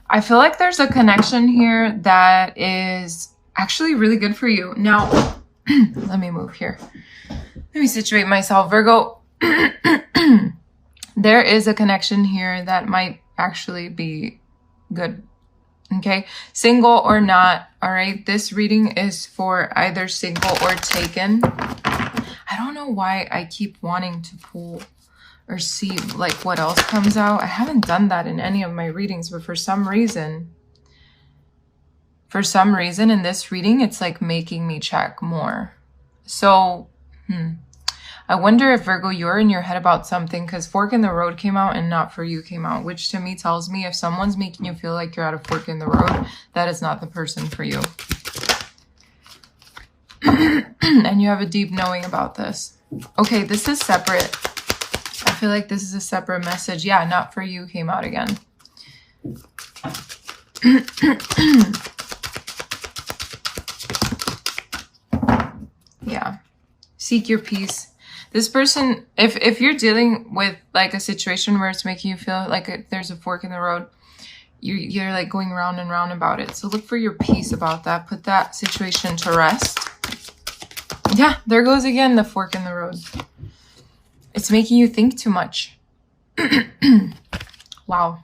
I feel like there's a connection here that is actually really good for you. Now, let me move here. Let me situate myself. Virgo, there is a connection here that might actually be good. Okay, single or not, all right? This reading is for either single or taken. I don't know why I keep wanting to pull or see like what else comes out. I haven't done that in any of my readings, but for some reason in this reading, it's like making me check more. So, I wonder if, Virgo, you're in your head about something, because fork in the road came out and not for you came out, which to me tells me if someone's making you feel like you're at a fork in the road, that is not the person for you. And you have a deep knowing about this. Okay, this is separate. I feel like this is a separate message. Yeah, not for you came out again. Yeah. Seek your peace. This person, if you're dealing with like a situation where it's making you feel like there's a fork in the road, you're like going round and round about it. So look for your peace about that. Put that situation to rest. Yeah, there goes again the fork in the road. It's making you think too much. Wow.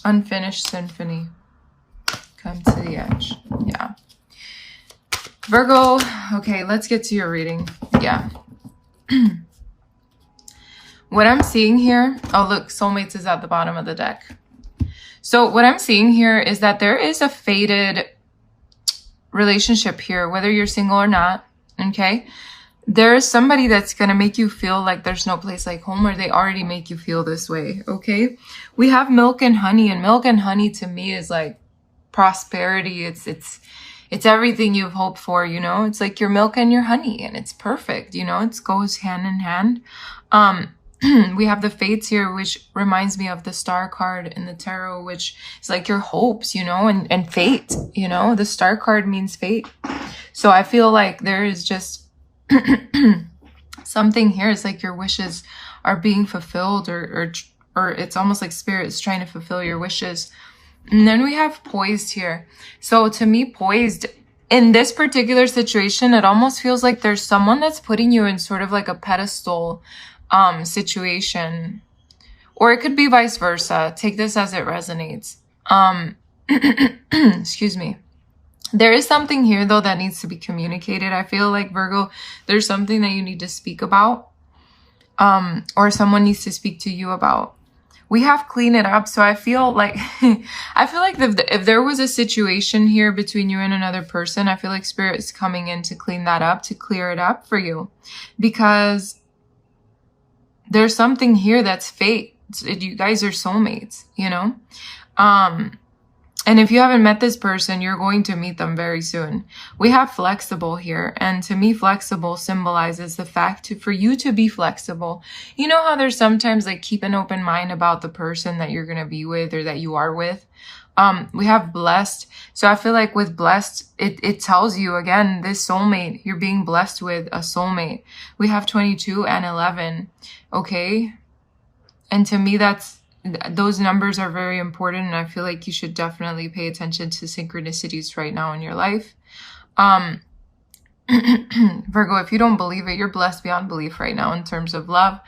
Unfinished symphony. Come to the edge. Yeah. Virgo, okay, let's get to your reading. Yeah. What I'm seeing here, oh look, soulmates is at the bottom of the deck. So what I'm seeing here is that there is a fated relationship here, whether you're single or not, okay? There is somebody that's going to make you feel like there's no place like home, or they already make you feel this way, okay? We have milk and honey, and milk and honey to me is like prosperity. It's everything you've hoped for, you know? It's like your milk and your honey, and it's perfect, you know? It goes hand in hand. We have the fates here, which reminds me of the star card in the tarot, which is like your hopes, you know, and fate, you know? The star card means fate. So I feel like there is just something here. It's like your wishes are being fulfilled, or it's almost like spirit is trying to fulfill your wishes. And then we have poised here. So to me, poised in this particular situation, it almost feels like there's someone that's putting you in sort of like a pedestal situation, or it could be vice versa. Take this as it resonates. Excuse me. There is something here though that needs to be communicated. I feel like, Virgo, there's something that you need to speak about, or someone needs to speak to you about. We have clean it up. So I feel like if there was a situation here between you and another person, I feel like spirit is coming in to clean that up, to clear it up for you, because there's something here that's fate. You guys are soulmates, you know? And if you haven't met this person, you're going to meet them very soon. We have flexible here. And to me, flexible symbolizes the fact for you to be flexible. You know how there's sometimes like keep an open mind about the person that you're going to be with or that you are with. We have blessed. So I feel like with blessed, it tells you again, this soulmate, you're being blessed with a soulmate. We have 22 and 11. Okay. And to me, those numbers are very important. And I feel like you should definitely pay attention to synchronicities right now in your life. Virgo, if you don't believe it, you're blessed beyond belief right now in terms of love.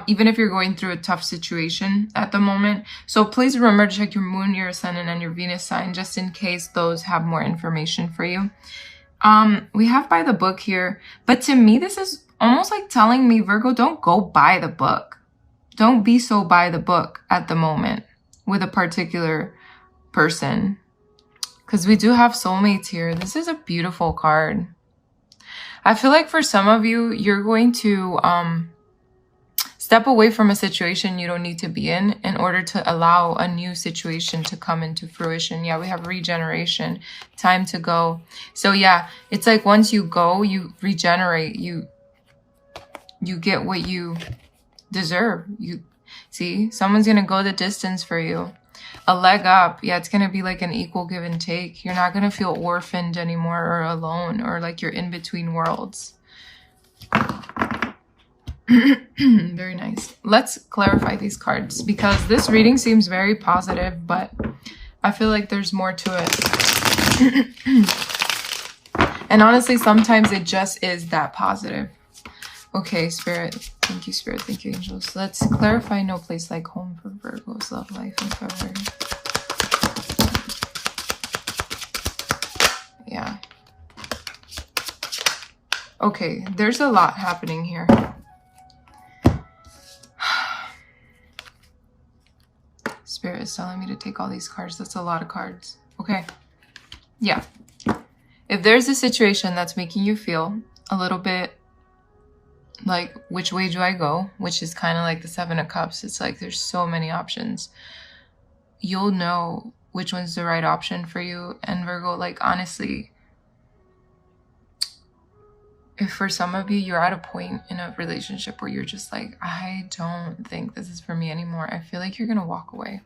Even if you're going through a tough situation at the moment. So please remember to check your moon, your ascendant, and your Venus sign, just in case those have more information for you. We have by the book here, but to me, this is almost like telling me, Virgo, don't go by the book. Don't be so by the book at the moment with a particular person, because we do have soulmates here. This is a beautiful card. I feel like for some of you, you're going to step away from a situation you don't need to be in order to allow a new situation to come into fruition. Yeah, we have regeneration, time to go. So yeah, it's like once you go, you regenerate, you get what you deserve. You see, someone's going to go the distance for you. A leg up. Yeah, it's going to be like an equal give and take. You're not going to feel orphaned anymore or alone, or like you're in between worlds. Very nice. Let's clarify these cards because this reading seems very positive, but I feel like there's more to it. And honestly, sometimes it just is that positive. Okay, Spirit. Thank you, Spirit. Thank you, angels. Let's clarify no place like home for Virgo's love life in February. Yeah. Okay, there's a lot happening here. Spirit is telling me to take all these cards. That's a lot of cards. Okay. Yeah. If there's a situation that's making you feel a little bit like, which way do I go? Which is kind of like the Seven of Cups. It's like there's so many options. You'll know which one's the right option for you. And Virgo, like, honestly, if for some of you, you're at a point in a relationship where you're just like, I don't think this is for me anymore. I feel like you're going to walk away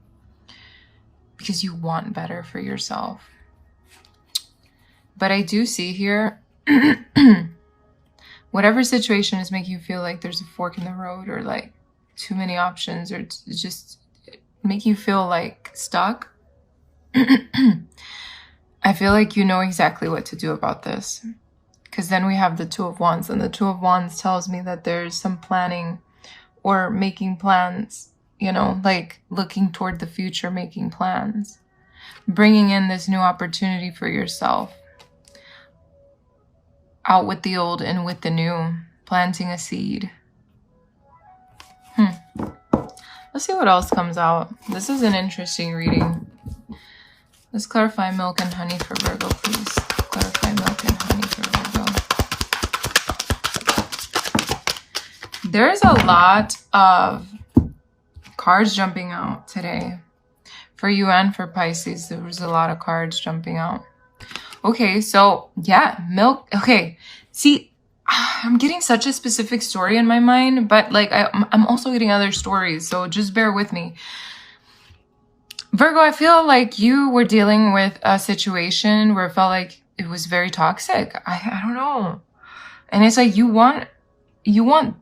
because you want better for yourself. But I do see here, whatever situation is making you feel like there's a fork in the road or like too many options or just making you feel like stuck, I feel like you know exactly what to do about this. Because then we have the Two of Wands, and the Two of Wands tells me that there's some planning or making plans, you know, like looking toward the future, making plans, bringing in this new opportunity for yourself. Out with the old and with the new, planting a seed. Let's see what else comes out. This is an interesting reading. Let's clarify milk and honey for Virgo, please. Clarify milk and honey for Virgo. There's a lot of cards jumping out today. For you and for Pisces, there was a lot of cards jumping out. Okay, so yeah, milk. Okay, see, I'm getting such a specific story in my mind, but like I'm also getting other stories, so just bear with me. Virgo, I feel like you were dealing with a situation where it felt like it was very toxic. I don't know. And it's like you want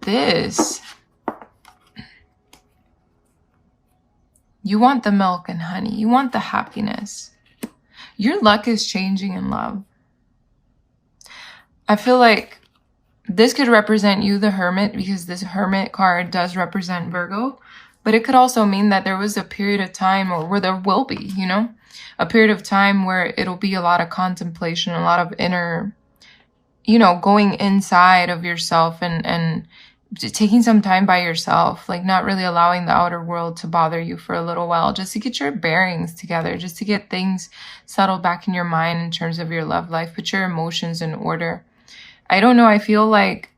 this. You want the milk and honey. You want the happiness. Your luck is changing in love. I feel like this could represent you, the Hermit, because this Hermit card does represent Virgo. But it could also mean that there was a period of time, or where there will be, you know, a period of time where it'll be a lot of contemplation, a lot of inner, you know, going inside of yourself and taking some time by yourself, like not really allowing the outer world to bother you for a little while, just to get your bearings together, just to get things settled back in your mind in terms of your love life, put your emotions in order. I don't know. I feel like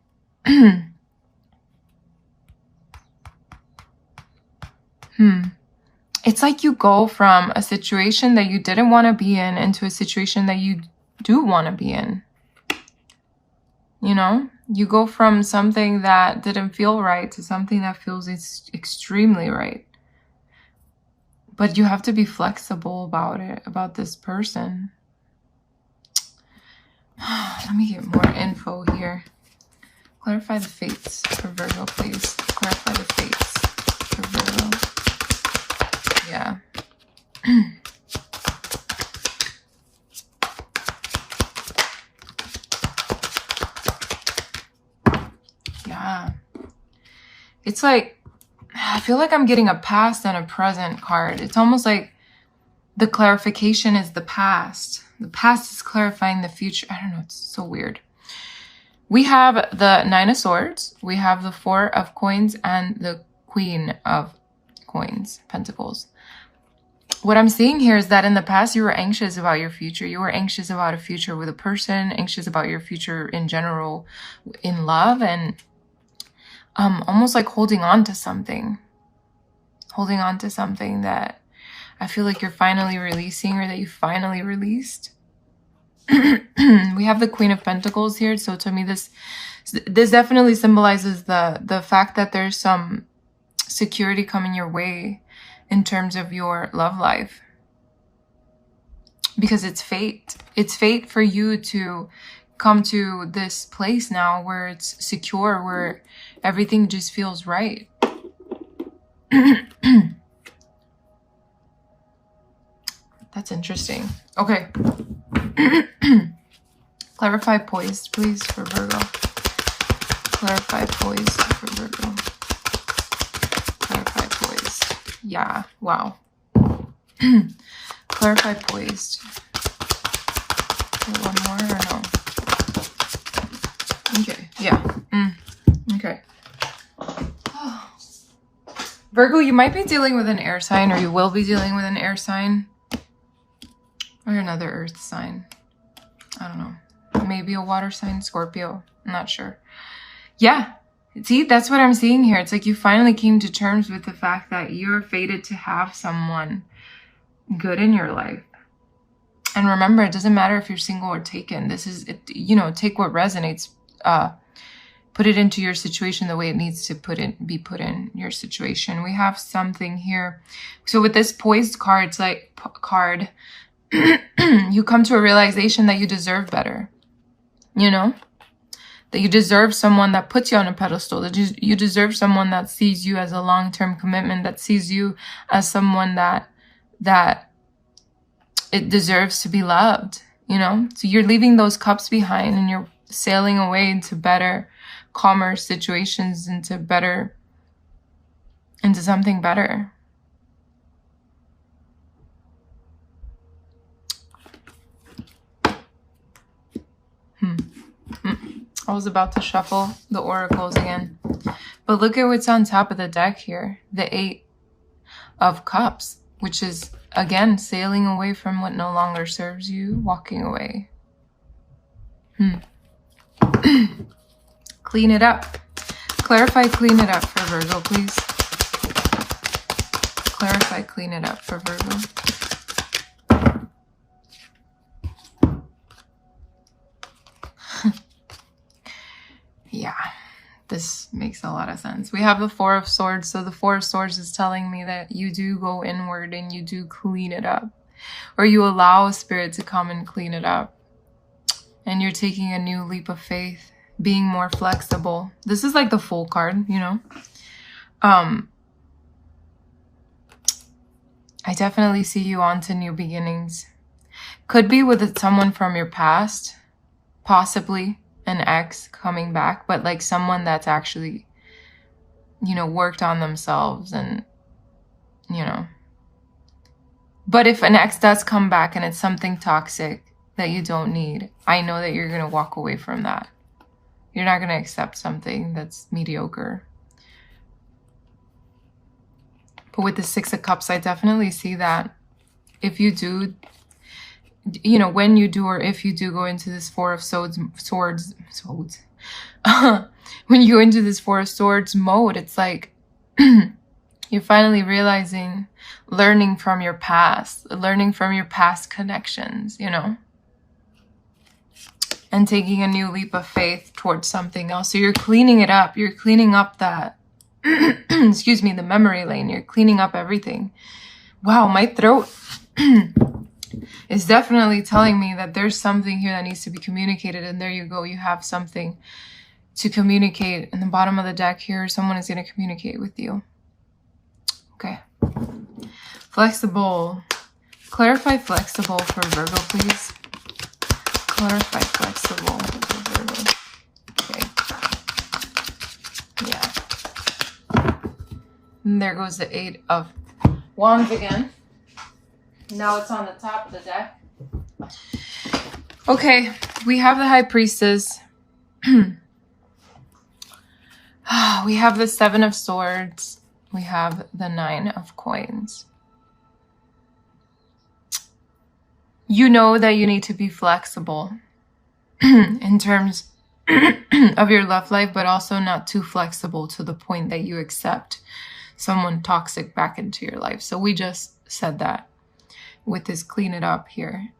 it's like you go from a situation that you didn't want to be in into a situation that you do want to be in. You know, you go from something that didn't feel right to something that feels extremely right. But you have to be flexible about it, about this person. Let me get more info here. Clarify the fates for Virgo, please. Clarify the fates for Virgo. Yeah. Yeah. It's like, I feel like I'm getting a past and a present card. It's almost like the clarification is the past. The past is clarifying the future. I don't know. It's so weird. We have the Nine of Swords. We have the Four of Coins and the Queen of Coins, Pentacles. What I'm seeing here is that in the past, you were anxious about your future. You were anxious about a future with a person, anxious about your future in general in love, and almost like holding on to something. Holding on to something that I feel like you're finally releasing, or that you finally released. We have the Queen of Pentacles here. So to me, this definitely symbolizes the fact that there's some security coming your way in terms of your love life. Because it's fate. It's fate for you to come to this place now where it's secure, where everything just feels right. That's interesting. Okay. Clarify poised, please, for Virgo. Clarify poised for Virgo. Clarify poised. Yeah, wow. Clarify poised. One more or no? Okay, yeah. Okay. Virgo, you might be dealing with an air sign, or you will be dealing with an air sign. Or another earth sign. I don't know. Maybe a water sign, Scorpio. I'm not sure. Yeah. See, that's what I'm seeing here. It's like you finally came to terms with the fact that you're fated to have someone good in your life. And remember, it doesn't matter if you're single or taken. This is, you know, take what resonates. Put it into your situation the way it needs to be put in your situation. We have something here. So with this poised card, it's like card, you come to a realization that you deserve better. You know? That you deserve someone that puts you on a pedestal. That you deserve someone that sees you as a long-term commitment. That sees you as someone that it deserves to be loved. You know? So you're leaving those cups behind and you're sailing away into better, calmer situations, into something better. I was about to shuffle the oracles again. But look at what's on top of the deck here. The 8 of Cups, which is, again, sailing away from what no longer serves you, walking away. Clean it up. Clarify, clean it up for Virgo, please. Clarify, clean it up for Virgo. Yeah, this makes a lot of sense. We have the 4 of Swords. So the 4 of Swords is telling me that you do go inward and you do clean it up. Or you allow Spirit to come and clean it up. And you're taking a new leap of faith. Being more flexible. This is like the Fool card, you know. I definitely see you on to new beginnings. Could be with someone from your past. Possibly an ex coming back, but like someone that's actually, you know, worked on themselves and, you know. But if an ex does come back and it's something toxic that you don't need, I know that you're going to walk away from that. You're not going to accept something that's mediocre. But with the 6 of Cups, I definitely see that if you do, you know, when you do or if you do go into this 4 of Swords, when you go into this 4 of Swords mode, it's like you're finally realizing, learning from your past connections, you know, and taking a new leap of faith towards something else. So you're cleaning it up. You're cleaning up that, excuse me, the memory lane. You're cleaning up everything. Wow, my throat is definitely telling me that there's something here that needs to be communicated. And there you go. You have something to communicate. In the bottom of the deck here, someone is going to communicate with you. Okay. Flexible. Clarify flexible for Virgo, please. Clarify flexible for Virgo. Okay. Yeah. And there goes the 8 of Wands again. Now it's on the top of the deck. Okay, we have the High Priestess. We have the 7 of Swords. We have the 9 of Coins. You know that you need to be flexible in terms of your love life, but also not too flexible to the point that you accept someone toxic back into your life. So we just said that with this clean it up here.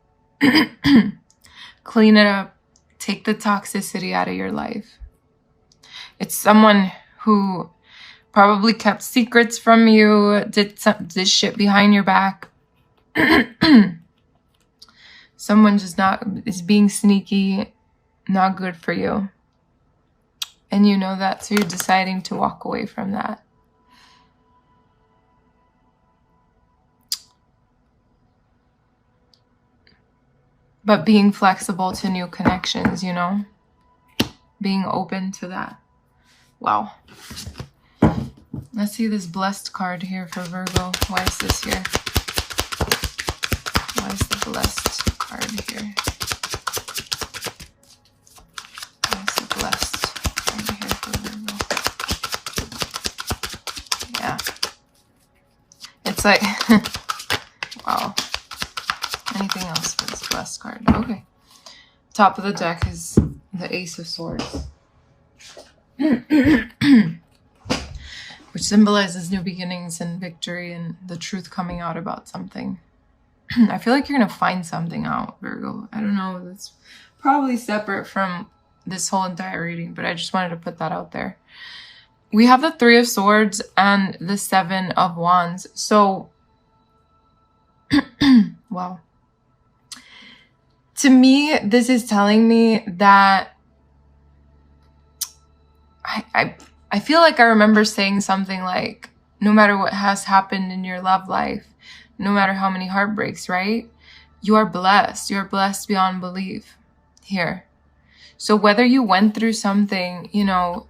Clean it up. Take the toxicity out of your life. It's someone who probably kept secrets from you, did shit behind your back. Someone just is being sneaky. not good for you. And you know that, so you're deciding to walk away from that. But being flexible to new connections, you know? Being open to that. Wow. Let's see this blessed card here for Virgo. Why is this here? Why is the blessed card here? Why is the blessed card here for Virgo? Yeah. It's like, wow. Anything else for this blessed card? Okay. Top of the deck is the Ace of Swords. Which symbolizes new beginnings and victory and the truth coming out about something. I feel like you're going to find something out, Virgo. I don't know. That's probably separate from this whole entire reading, but I just wanted to put that out there. We have the Three of Swords and the Seven of Wands. So, wow. To me, this is telling me that I feel like I remember saying something like, no matter what has happened in your love life, no matter how many heartbreaks, right? You are blessed. You're blessed beyond belief here. So whether you went through something, you know,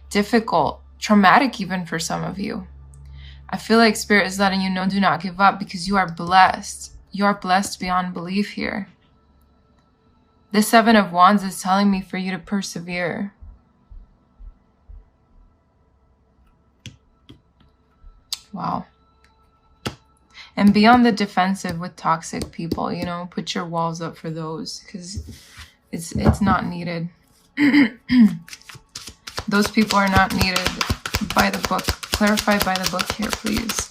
difficult, traumatic even for some of you, I feel like Spirit is letting you know, do not give up because you are blessed. You are blessed beyond belief here. The Seven of Wands is telling me for you to persevere. Wow. And be on the defensive with toxic people, you know, put your walls up for those because it's not needed. Those people are not needed by the book. Clarify by the book here, please.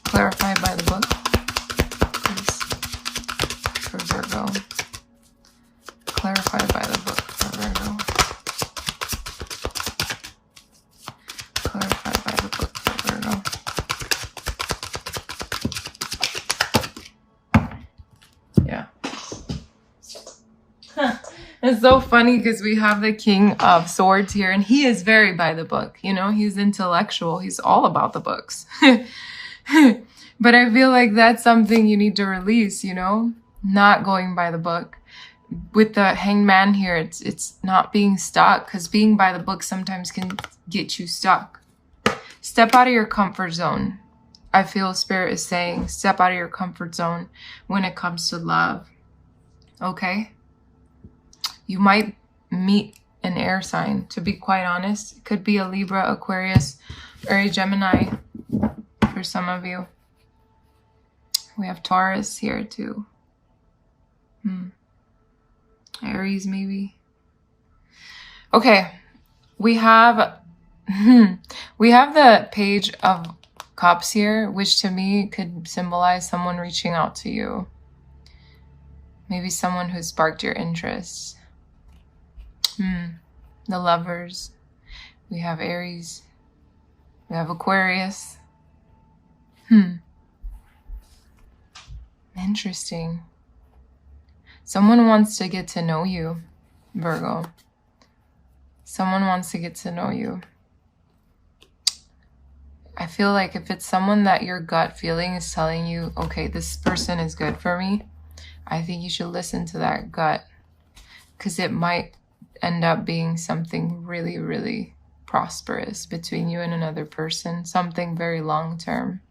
Clarify by the book, please, for Virgo. Clarify by the book for Virgo. Clarify by the book for Virgo. Yeah. It's so funny because we have the King of Swords here, and he is very by the book. You know, he's intellectual. He's all about the books. But I feel like that's something you need to release, you know, not going by the book. With the Hanged Man here, it's not being stuck, because being by the book sometimes can get you stuck. Step out of your comfort zone. I feel Spirit is saying step out of your comfort zone when it comes to love. Okay? You might meet an air sign, to be quite honest. It could be a Libra, Aquarius, or a Gemini for some of you. We have Taurus here too. Aries maybe. Okay, we have the Page of Cups here, which to me could symbolize someone reaching out to you. Maybe someone who sparked your interest. The Lovers. We have Aries. We have Aquarius. Interesting. Someone wants to get to know you, Virgo. Someone wants to get to know you. I feel like if it's someone that your gut feeling is telling you, okay, this person is good for me, I think you should listen to that gut, because it might end up being something really, really prosperous between you and another person, something very long term.